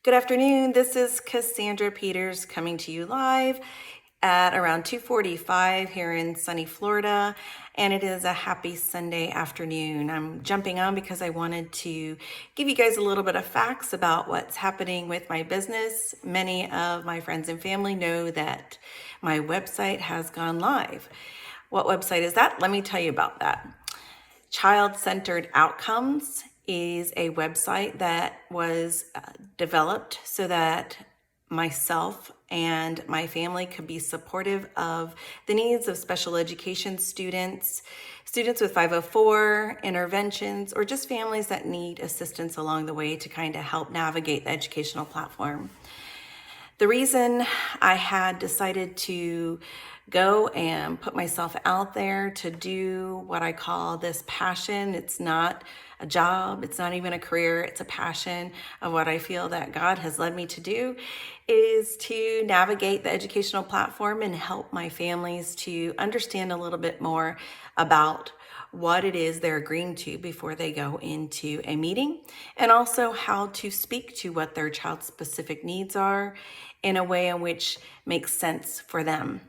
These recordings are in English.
Good afternoon. This is Cassandra Peters coming to you live at around 2:45 here in sunny Florida, and it is a happy Sunday afternoon. I'm jumping on because I wanted to give you guys a little bit of facts about what's happening with my business. Many of my friends and family know that my website has gone live. What website is that? Let me tell you about that. Child-Centered Outcomes is a website that was developed so that myself and my family could be supportive of the needs of special education students, students with 504 interventions, or just families that need assistance along the way to kind of help navigate the educational platform. The reason I had decided to go and put myself out there to do what I call this passion, it's not a job, it's not even a career, it's a passion of what I feel that God has led me to do, is to navigate the educational platform and help my families to understand a little bit more about what it is they're agreeing to before they go into a meeting, and also how to speak to what their child's specific needs are in a way in which makes sense for them.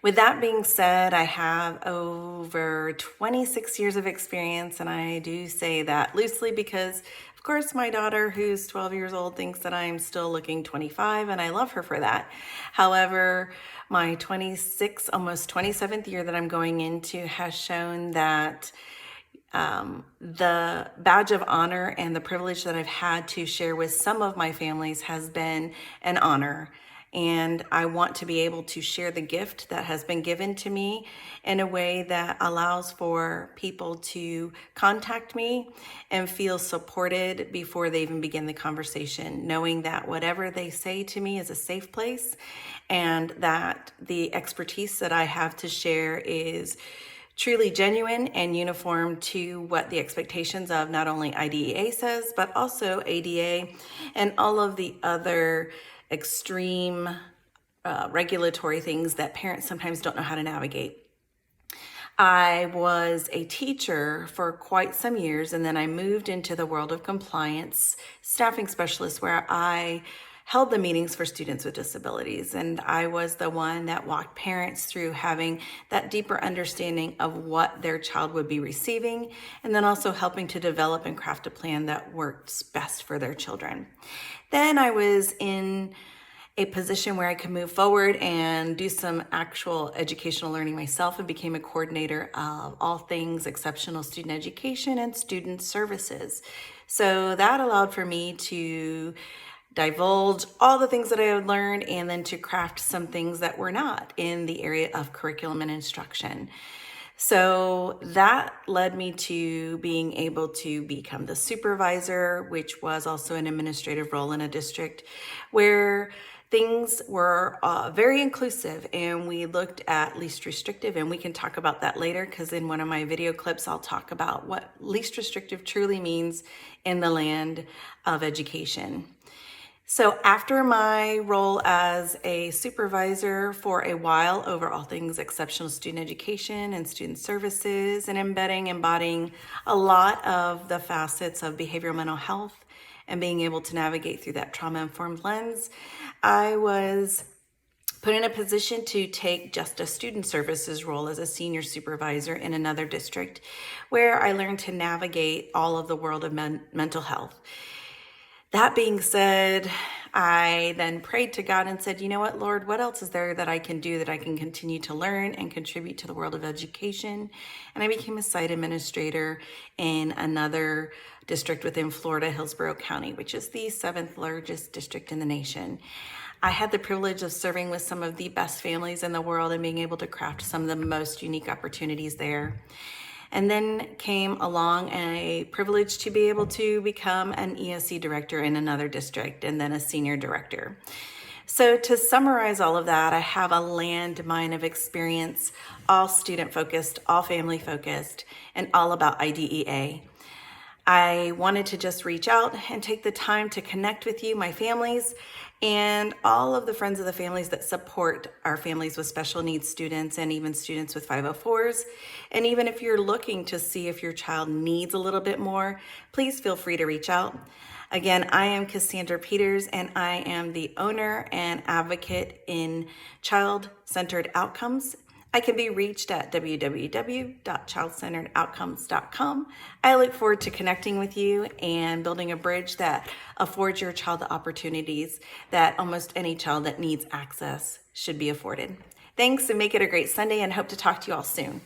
With that being said, I have over 26 years of experience, and I do say that loosely because, of course, my daughter, who's 12 years old, thinks that I'm still looking 25, and I love her for that. However, my 26th, almost 27th year that I'm going into has shown that the badge of honor and the privilege that I've had to share with some of my families has been an honor. And I want to be able to share the gift that has been given to me in a way that allows for people to contact me and feel supported before they even begin the conversation, knowing that whatever they say to me is a safe place and that the expertise that I have to share is truly genuine and uniform to what the expectations of not only IDEA says, but also ADA and all of the other extreme regulatory things that parents sometimes don't know how to navigate. I was a teacher for quite some years, and then I moved into the world of compliance staffing specialist, where I held the meetings for students with disabilities. And I was the one that walked parents through having that deeper understanding of what their child would be receiving, and then also helping to develop and craft a plan that works best for their children. Then I was in a position where I could move forward and do some actual educational learning myself, and became a coordinator of all things exceptional student education and student services. So that allowed for me to divulge all the things that I had learned, and then to craft some things that were not in the area of curriculum and instruction. So that led me to being able to become the supervisor, which was also an administrative role in a district where things were very inclusive, and we looked at least restrictive, and we can talk about that later because in one of my video clips I'll talk about what least restrictive truly means in the land of education. So after my role as a supervisor for a while over all things exceptional student education and student services, and embodying a lot of the facets of behavioral mental health and being able to navigate through that trauma-informed lens, I was put in a position to take just a student services role as a senior supervisor in another district, where I learned to navigate all of the world of mental health. That being said, I then prayed to God and said, you know what, Lord, what else is there that I can do that I can continue to learn and contribute to the world of education? And I became a site administrator in another district within Florida, Hillsborough County, which is the 7th largest district in the nation. I had the privilege of serving with some of the best families in the world and being able to craft some of the most unique opportunities there. And then came along a privilege to be able to become an ESC director in another district, and then a senior director. So to summarize all of that, I have a landmine of experience, all student focused, all family focused, and all about IDEA. I wanted to just reach out and take the time to connect with you, my families, and all of the friends of the families that support our families with special needs students and even students with 504s. And even if you're looking to see if your child needs a little bit more, please feel free to reach out. Again, I am Cassandra Peters, and I am the owner and advocate in child-centered outcomes. I can be reached at www.childcenteredoutcomes.com. I look forward to connecting with you and building a bridge that affords your child the opportunities that almost any child that needs access should be afforded. Thanks, and make it a great Sunday, and hope to talk to you all soon.